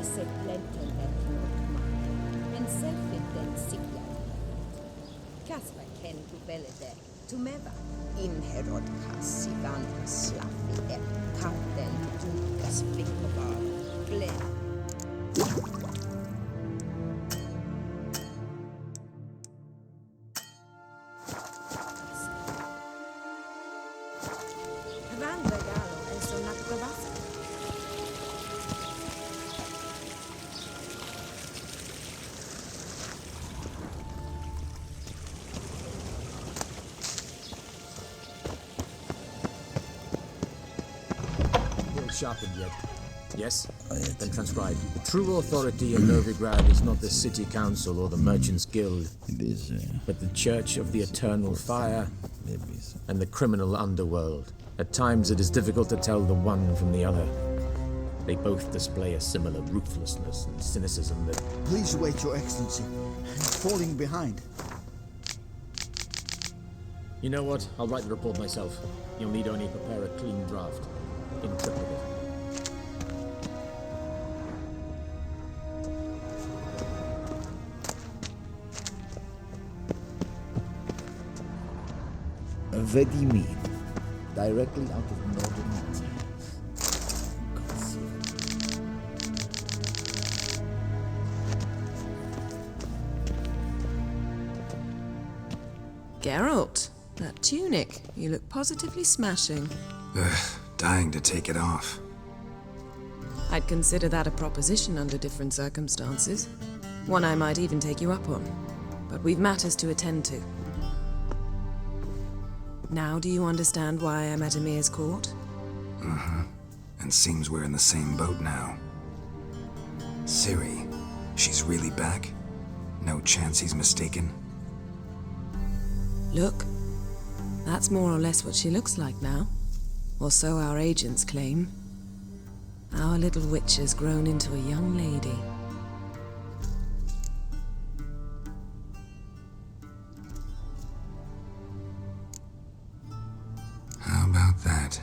sett lenten en self-itten sikla. Kasva ken kubelete, tumeva. Inherod kassivan slaffi katten tukas flickova. Bled. Sharpened yet? Yes? Then transcribe. The true authority in Novigrad is not the city council or the merchants' guild, but the Church of the Eternal Fire and the criminal underworld. At times it is difficult to tell the one from the other. They both display a similar ruthlessness and cynicism that... Please wait, Your Excellency. I'm falling behind. You know what? I'll write the report myself. You'll need only prepare a clean draft. In triplicate. Vladimir, directly out of northern mountains. Geralt, that tunic. You look positively smashing. Dying to take it off. I'd consider that a proposition under different circumstances. One I might even take you up on. But we've matters to attend to. Now do you understand why I'm at Emir's court? And seems we're in the same boat now. Ciri, she's really back? No chance he's mistaken? Look, that's more or less what she looks like now. Or so our agents claim. Our little witch has grown into a young lady. How about that?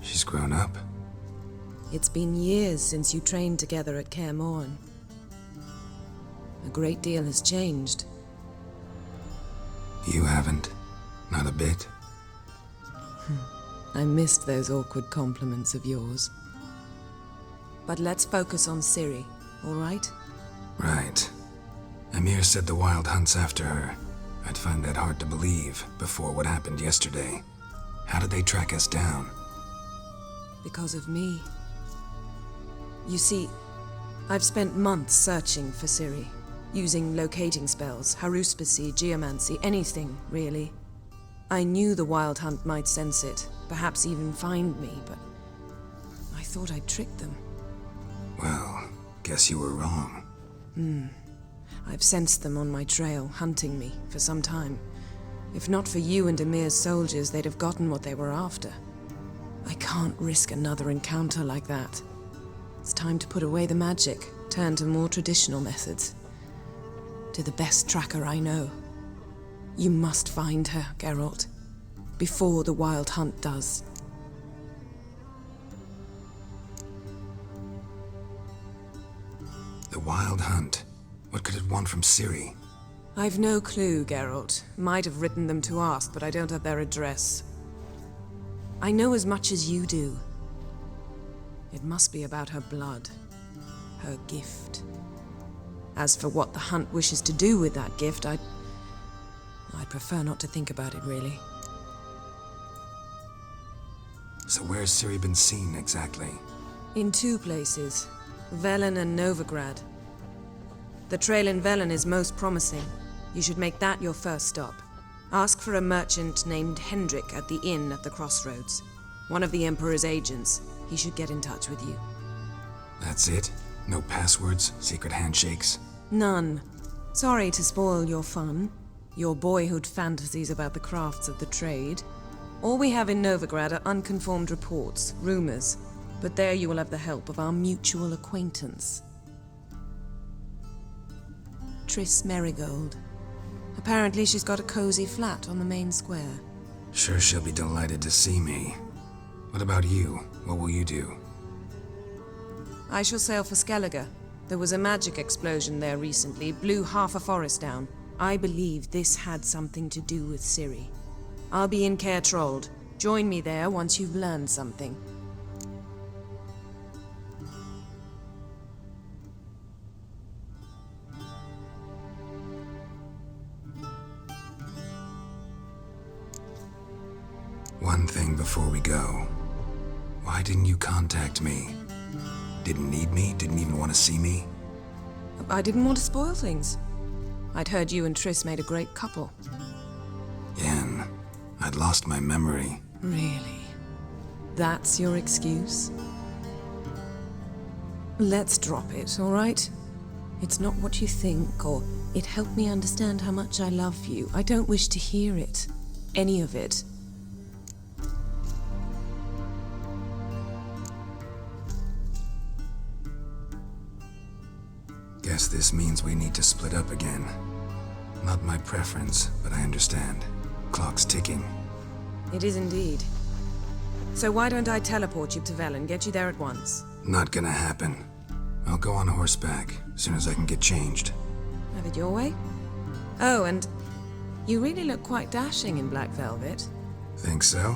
She's grown up? It's been years since you trained together at Kaer Morhen. A great deal has changed. You haven't? Not a bit? I missed those awkward compliments of yours. But let's focus on Ciri, all right? Right. Emir said the Wild Hunt's after her. I'd find that hard to believe before what happened yesterday. How did they track us down? Because of me. You see, I've spent months searching for Ciri, using locating spells, haruspicy, geomancy, anything, really. I knew the Wild Hunt might sense it, perhaps even find me, but I thought I'd tricked them. Well, guess you were wrong. I've sensed them on my trail, hunting me, for some time. If not for you and Emir's soldiers, they'd have gotten what they were after. I can't risk another encounter like that. It's time to put away the magic, turn to more traditional methods. To the best tracker I know. You must find her, Geralt, before the Wild Hunt does. The Wild Hunt? What could it want from Ciri? I've no clue, Geralt. Might have written them to ask, but I don't have their address. I know as much as you do. It must be about her blood, her gift. As for what the Hunt wishes to do with that gift, I'd prefer not to think about it, really. So where's Ciri been seen, exactly? In two places, Velen and Novigrad. The trail in Velen is most promising. You should make that your first stop. Ask for a merchant named Hendrik at the inn at the crossroads. One of the Emperor's agents. He should get in touch with you. That's it? No passwords? Secret handshakes? None. Sorry to spoil your fun. Your boyhood fantasies about the crafts of the trade. All we have in Novigrad are unconformed reports, rumors. But there you will have the help of our mutual acquaintance. Triss Merigold. Apparently she's got a cozy flat on the main square. Sure she'll be delighted to see me. What about you? What will you do? I shall sail for Skellige. There was a magic explosion there recently, blew half a forest down. I believe this had something to do with Ciri. I'll be in Caer Trold. Join me there once you've learned something. One thing before we go. Why didn't you contact me? Didn't need me? Didn't even want to see me? I didn't want to spoil things. I'd heard you and Triss made a great couple. Yen, I'd lost my memory. Really? That's your excuse? Let's drop it, all right? It's not what you think, or it helped me understand how much I love you. I don't wish to hear it. Any of it. Guess this means we need to split up again. Not my preference, but I understand. Clock's ticking. It is indeed. So why don't I teleport you to Velen, get you there at once? Not gonna happen. I'll go on horseback, as soon as I can get changed. Have it your way? Oh, and you really look quite dashing in black velvet. Think so?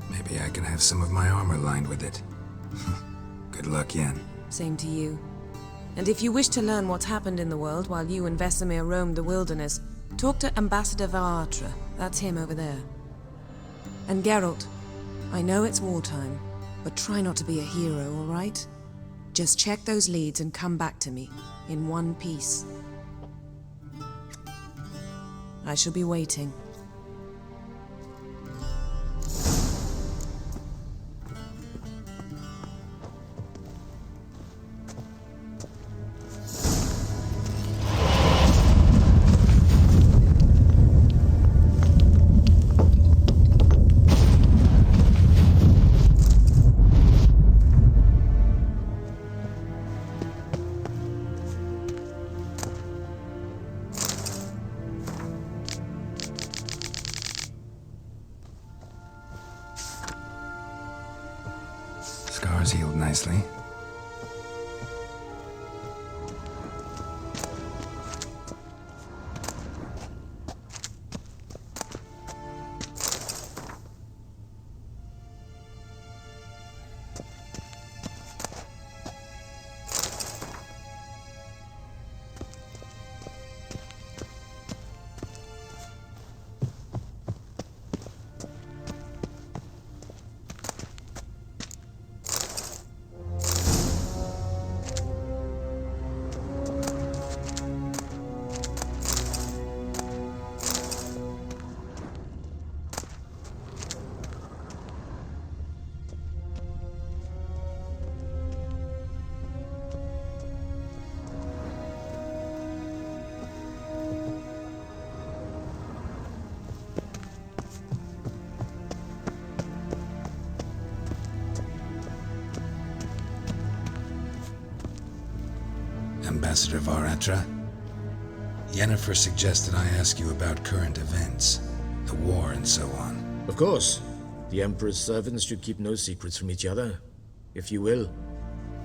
Maybe I can have some of my armor lined with it. Good luck, Yen. Same to you. And if you wish to learn what's happened in the world while you and Vesemir roamed the wilderness, talk to Ambassador Varatra. That's him over there. And Geralt, I know it's wartime, but try not to be a hero, all right? Just check those leads and come back to me, in one piece. I shall be waiting. Scars healed nicely. Ambassador Varatra, Yennefer suggested I ask you about current events, the war and so on. Of course. The Emperor's servants should keep no secrets from each other. If you will,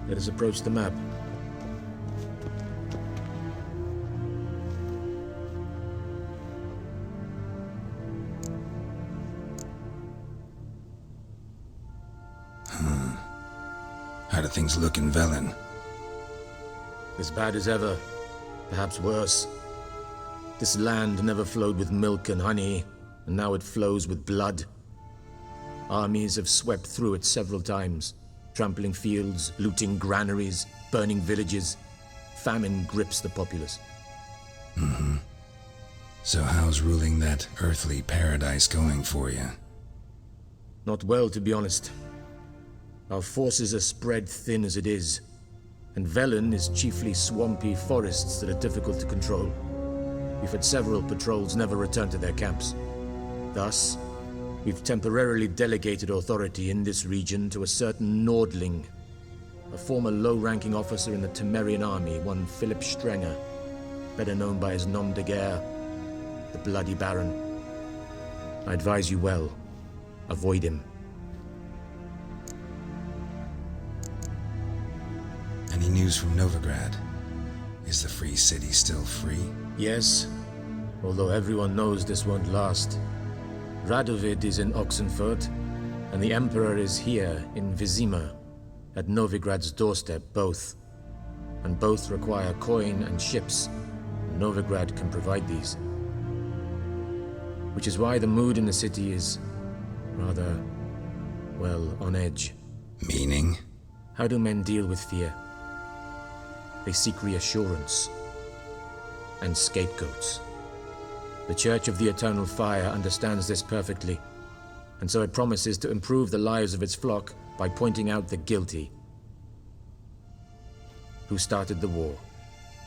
let us approach the map. How do things look in Velen? As bad as ever, perhaps worse. This land never flowed with milk and honey, and now it flows with blood. Armies have swept through it several times, trampling fields, looting granaries, burning villages. Famine grips the populace. So how's ruling that earthly paradise going for you? Not well, to be honest. Our forces are spread thin as it is, and Velen is chiefly swampy forests that are difficult to control. We've had several patrols never return to their camps. Thus, we've temporarily delegated authority in this region to a certain Nordling, a former low-ranking officer in the Temerian army, one Philip Strenger, better known by his nom de guerre, the Bloody Baron. I advise you well. Avoid him. news from Novigrad. Is the free city still free? Yes, although everyone knows this won't last. Radovid is in Oxenfurt, and the Emperor is here in Vizima, at Novigrad's doorstep, both. And both require coin and ships. Novigrad can provide these. Which is why the mood in the city is rather, well, on edge. Meaning? How do men deal with fear? They seek reassurance and scapegoats. The Church of the Eternal Fire understands this perfectly, and so it promises to improve the lives of its flock by pointing out the guilty. Who started the war?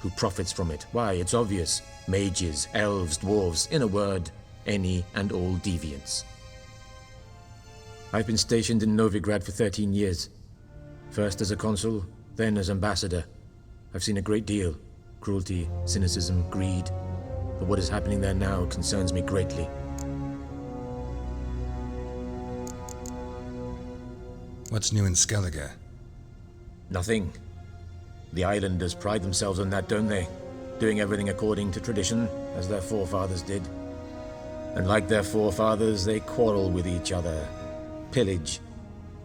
Who profits from it? Why, it's obvious. Mages, elves, dwarves, in a word, any and all deviants. I've been stationed in Novigrad for 13 years. First as a consul, then as ambassador. I've seen a great deal. Cruelty, cynicism, greed. But what is happening there now concerns me greatly. What's new in Skellige? Nothing. The islanders pride themselves on that, don't they? Doing everything according to tradition, as their forefathers did. And like their forefathers, they quarrel with each other, pillage,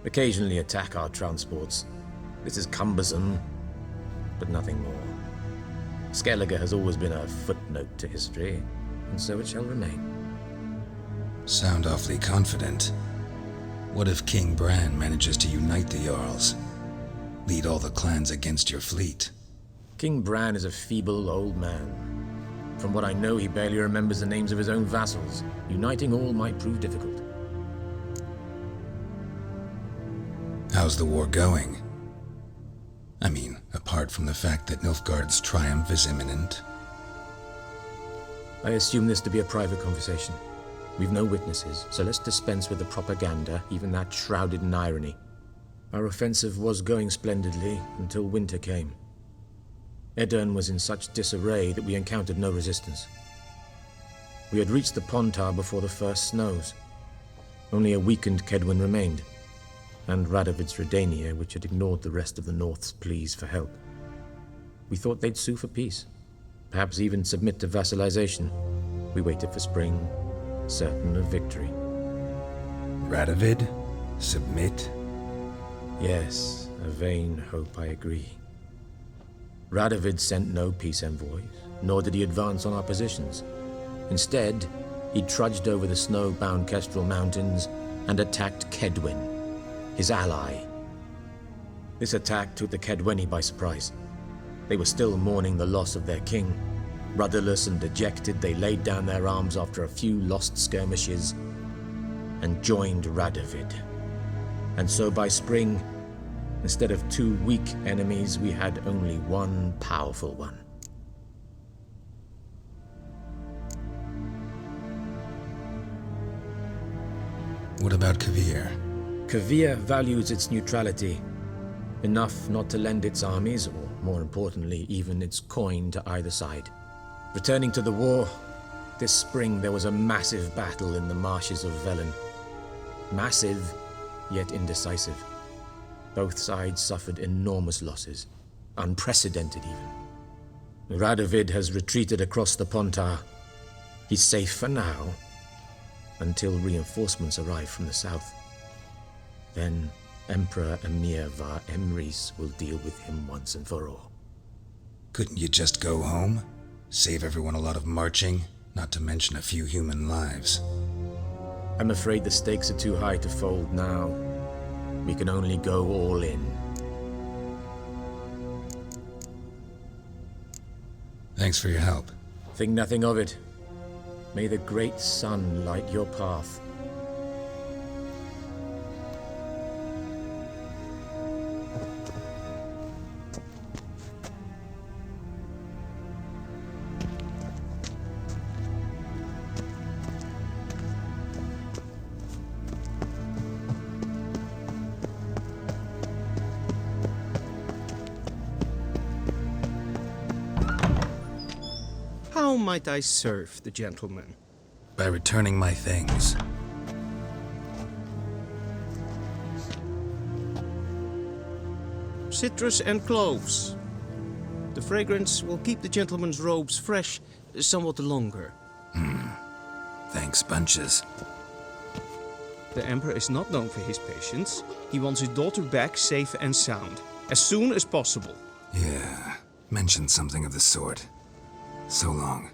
occasionally attack our transports. This is cumbersome, but nothing more. Skellige has always been a footnote to history, and so it shall remain. Sound awfully confident. What if King Bran manages to unite the Jarls? Lead all the clans against your fleet? King Bran is a feeble old man. From what I know, he barely remembers the names of his own vassals. Uniting all might prove difficult. How's the war going? I mean, apart from the fact that Nilfgaard's triumph is imminent. I assume this to be a private conversation. We've no witnesses, so let's dispense with the propaganda, even that shrouded in irony. Our offensive was going splendidly until winter came. Edirn was in such disarray that we encountered no resistance. We had reached the Pontar before the first snows. Only a weakened Kedwin remained, and Radovid's Redania, which had ignored the rest of the North's pleas for help. We thought they'd sue for peace, perhaps even submit to vassalization. We waited for spring, certain of victory. Radovid? Submit? Yes, a vain hope, I agree. Radovid sent no peace envoys, nor did he advance on our positions. Instead, he trudged over the snow-bound Kestrel Mountains and attacked Kedwin, his ally. This attack took the Kedweni by surprise. They were still mourning the loss of their king. Rudderless and dejected, they laid down their arms after a few lost skirmishes and joined Radovid. And so by spring, instead of 2 weak enemies, we had only one powerful one. What about Kavir? Kavir values its neutrality, enough not to lend its armies, or more importantly, even its coin to either side. Returning to the war, this spring there was a massive battle in the marshes of Velen. Massive, yet indecisive. Both sides suffered enormous losses, unprecedented even. Radovid has retreated across the Pontar. He's safe for now, until reinforcements arrive from the south. Then Emperor Emir var Emrys will deal with him once and for all. Couldn't you just go home? Save everyone a lot of marching, not to mention a few human lives. I'm afraid the stakes are too high to fold now. We can only go all in. Thanks for your help. Think nothing of it. May the great sun light your path. How might I serve the gentleman? By returning my things. Citrus and cloves. The fragrance will keep the gentleman's robes fresh somewhat longer. Thanks, bunches. The Emperor is not known for his patience. He wants his daughter back safe and sound, as soon as possible. Yeah, mentioned something of the sort. So long.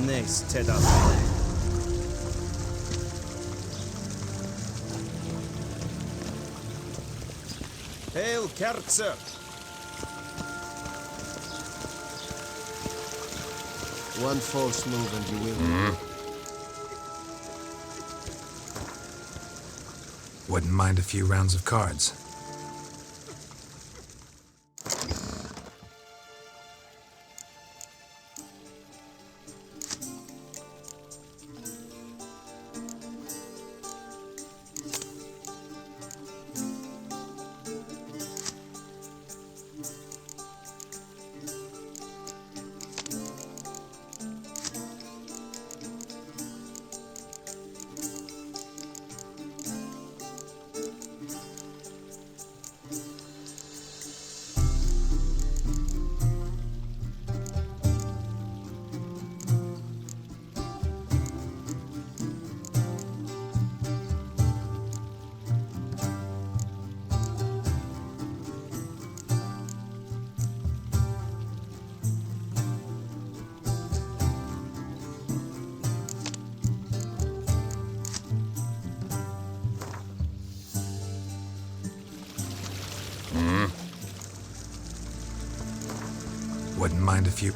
Nästa dag. Hail, Kerzer! One false move and you will. Wouldn't mind a few rounds of cards. Wouldn't mind a few.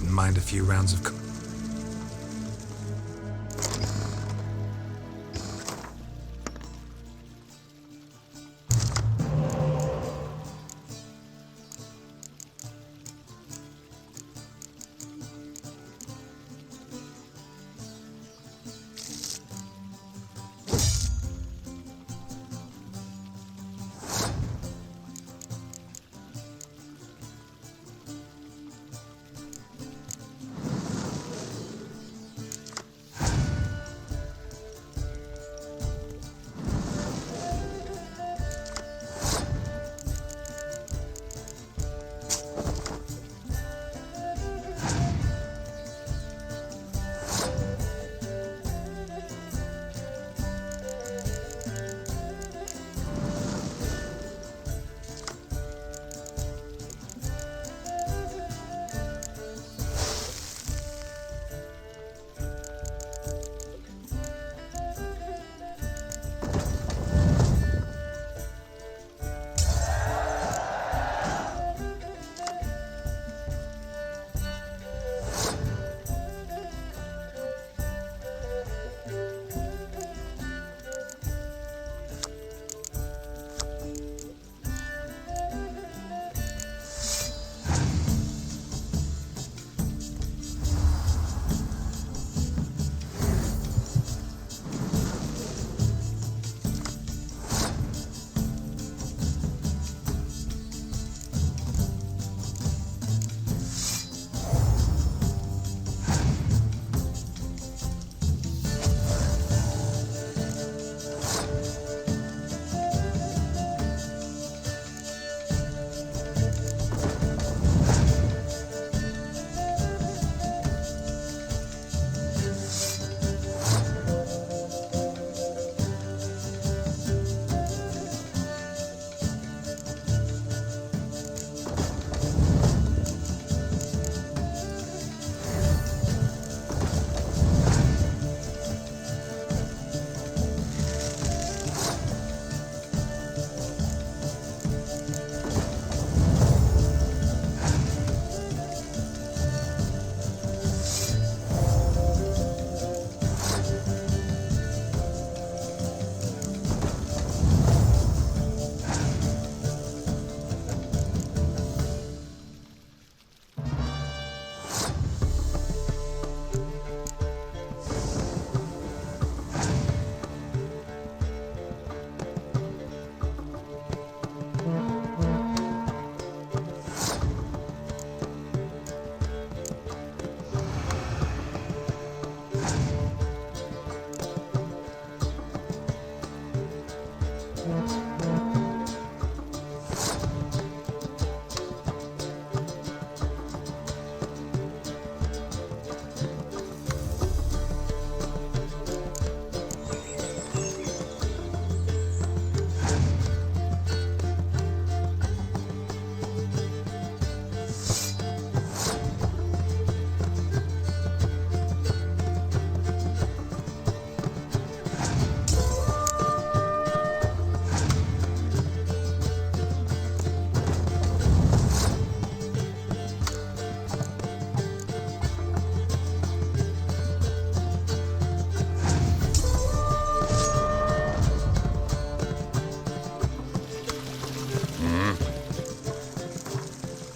Wouldn't mind a few rounds of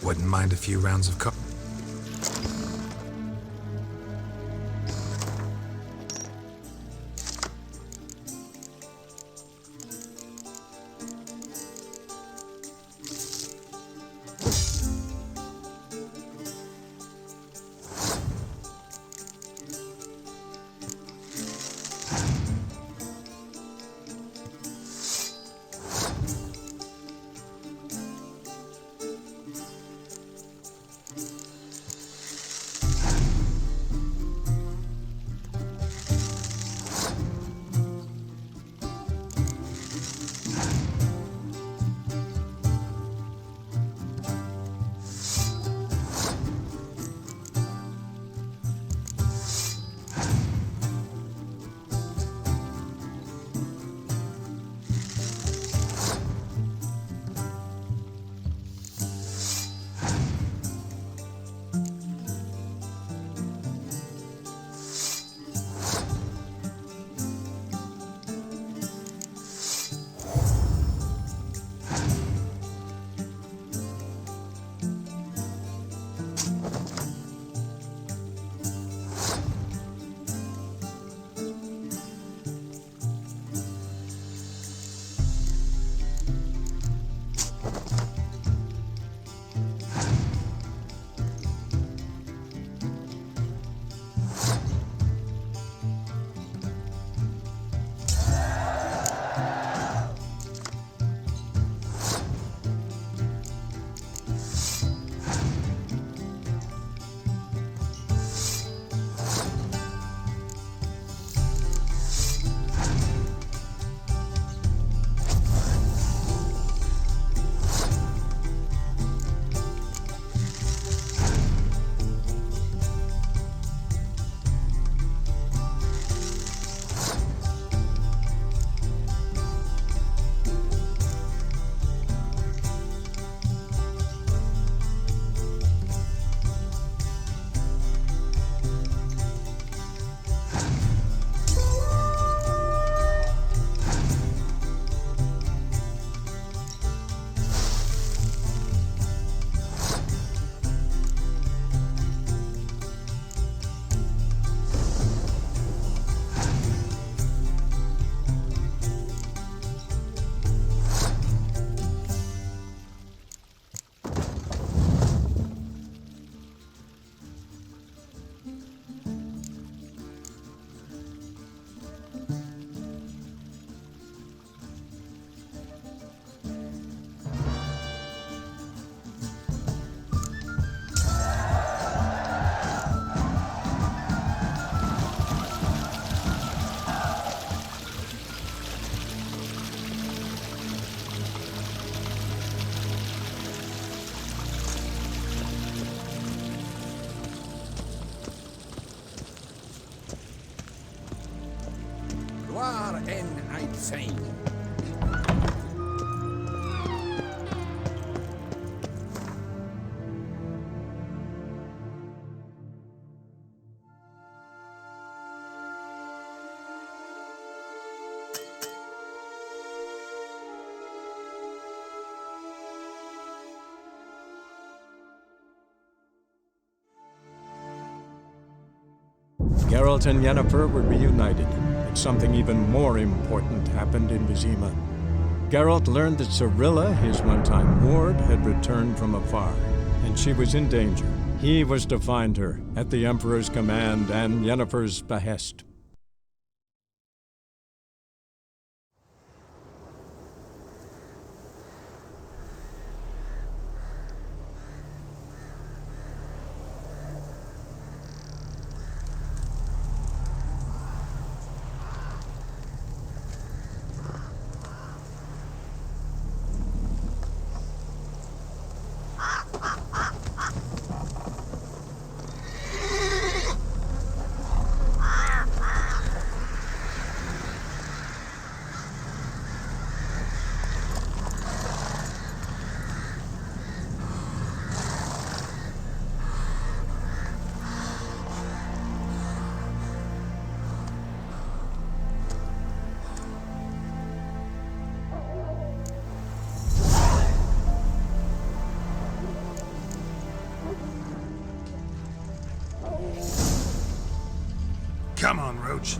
Wouldn't mind a few rounds of co- insane. Geralt and Yennefer were reunited, but something even more important happened in Vizima. Geralt learned that Cirilla, his one-time ward, had returned from afar, and she was in danger. He was to find her, at the Emperor's command and Yennefer's behest. Come on, Roach.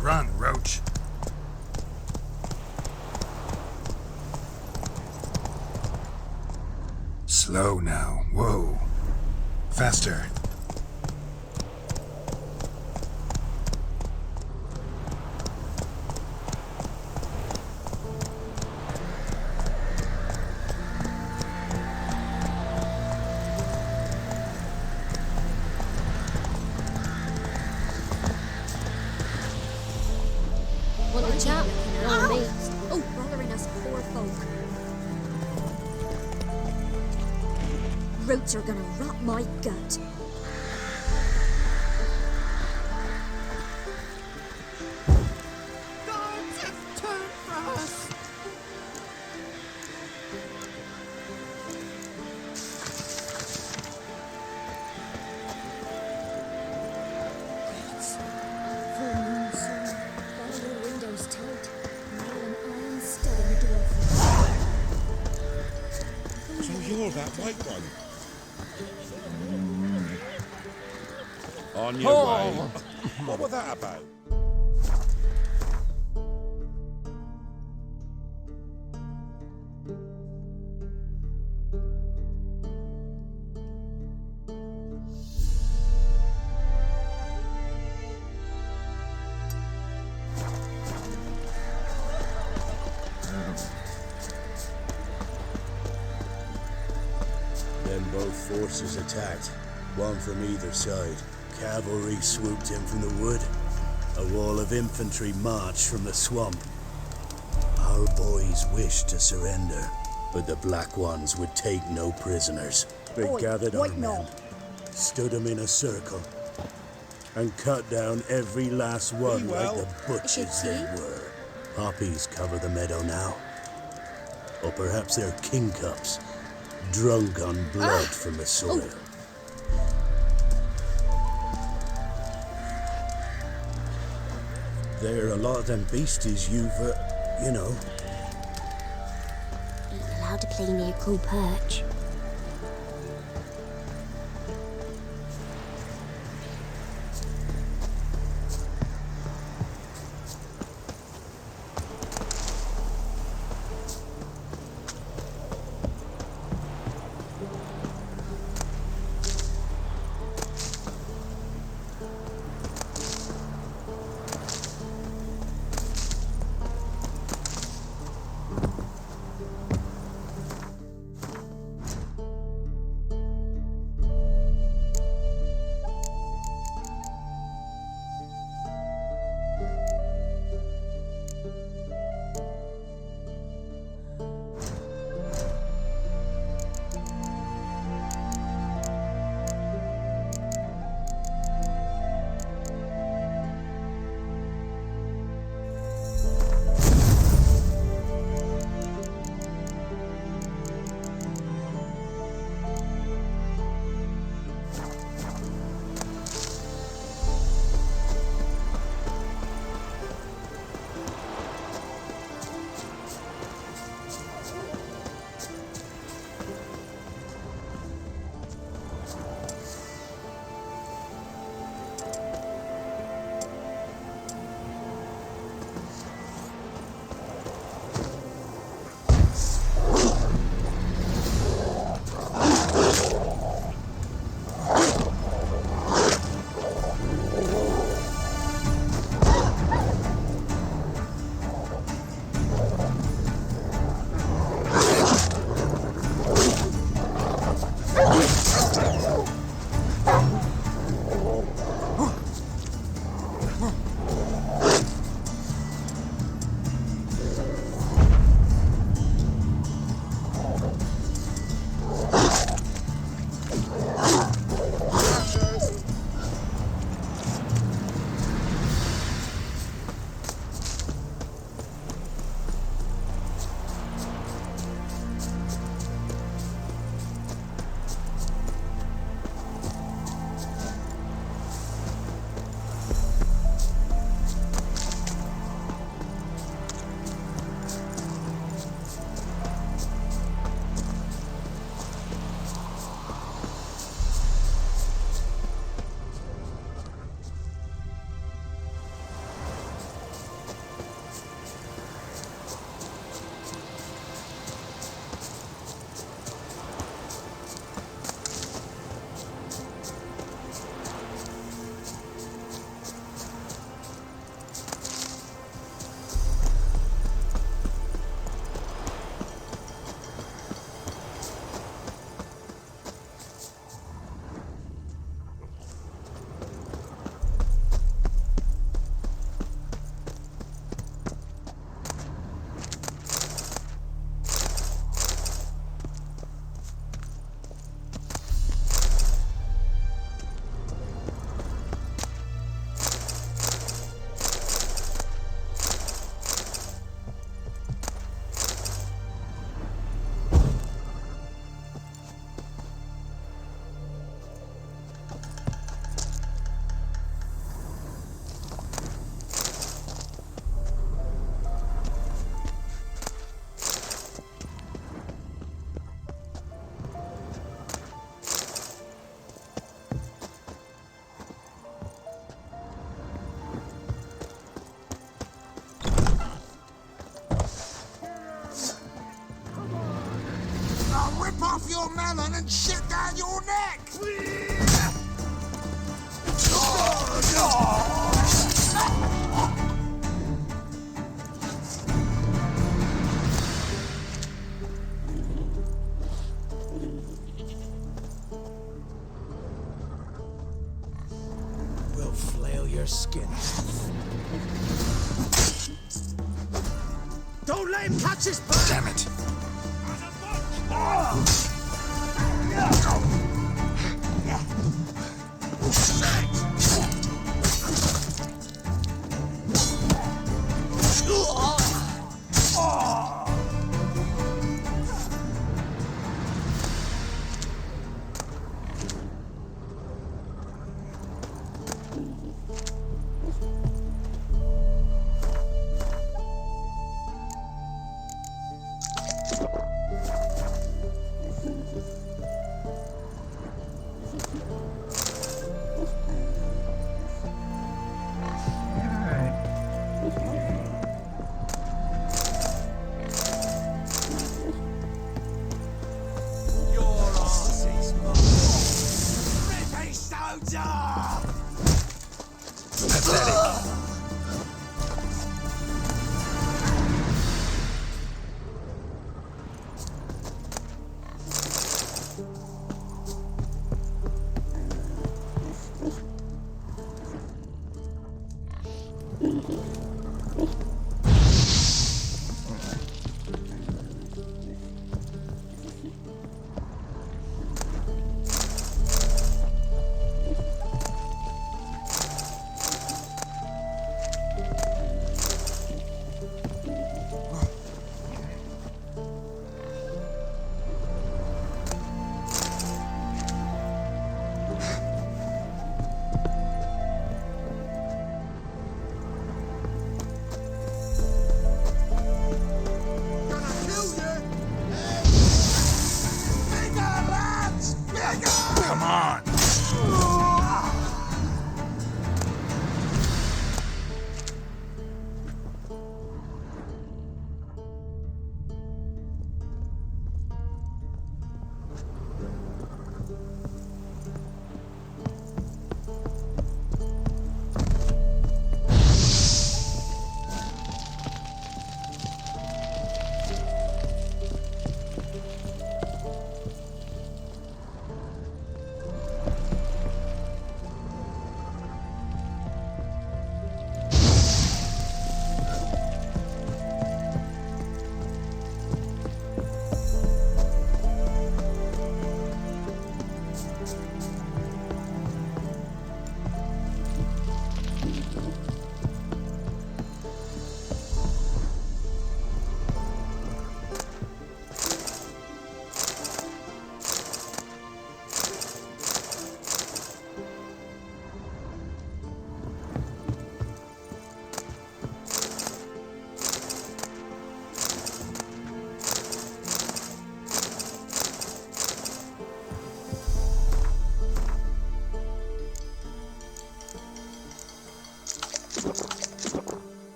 Run, Roach. Slow now. Whoa. Faster. Want a chat? No, mate. Oh, bothering us poor folk. Roots are gonna rot my gut. Gods have turned from us! Full moon soon. All your windows tight. Now an iron stud in the door frame. So you're that white one. On your way. What was that about? Then both forces attacked, one from either side. Cavalry swooped in from the wood. A wall of infantry marched from the swamp. Our boys wished to surrender, but the Black Ones would take no prisoners. They gathered our men, stood them in a circle, and cut down every last one like the butchers they were. Poppies cover the meadow now. Or perhaps they're king cups, drunk on blood from the soil. There are a lot of them beasties you've, you know. You're not allowed to play near Cool Perch. melon and shit down your neck! We'll flail your skin. Don't let him catch his bird! Damn it. Come on!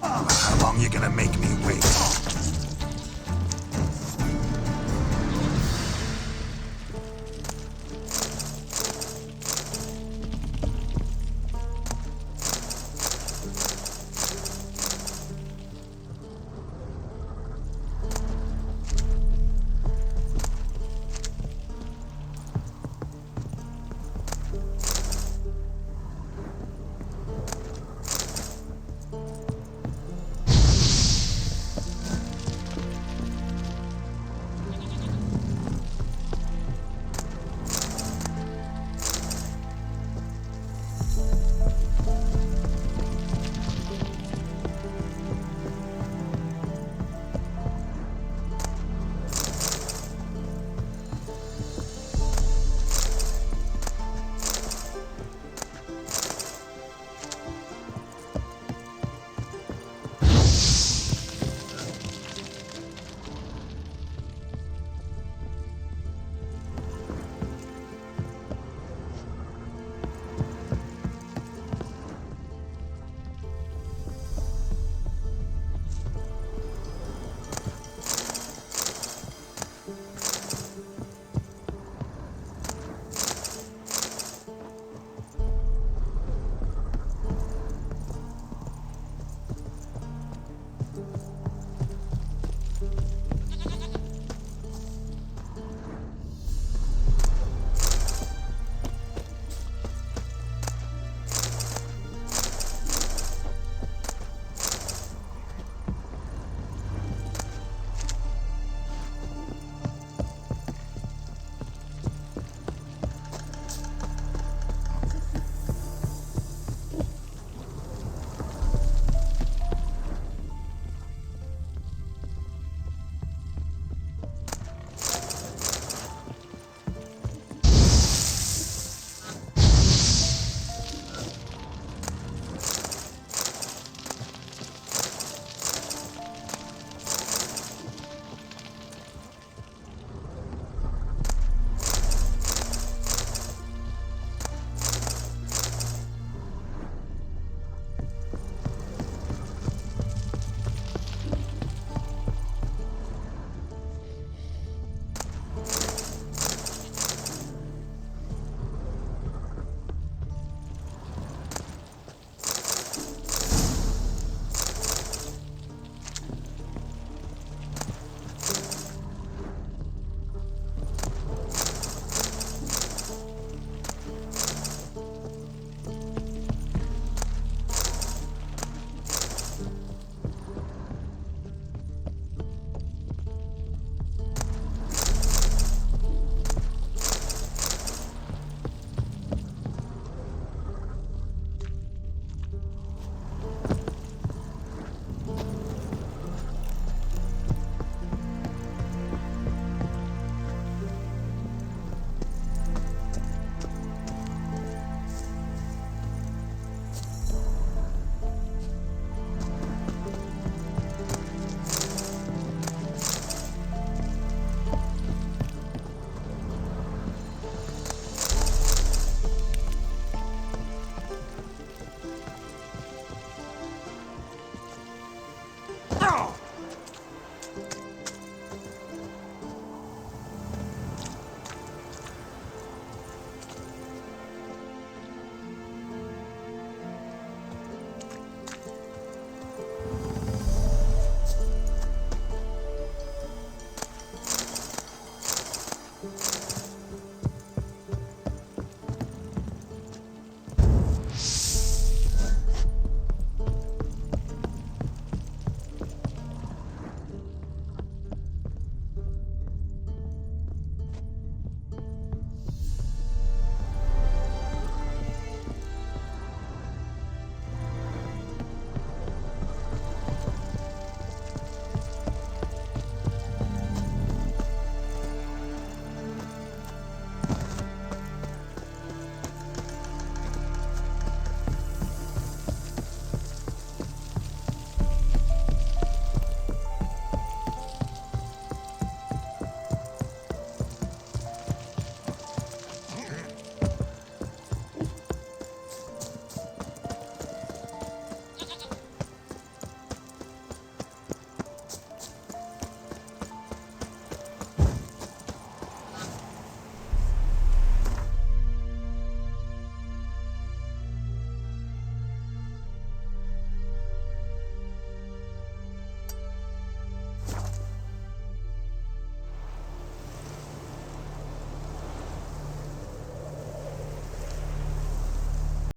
How long you gonna make me wait?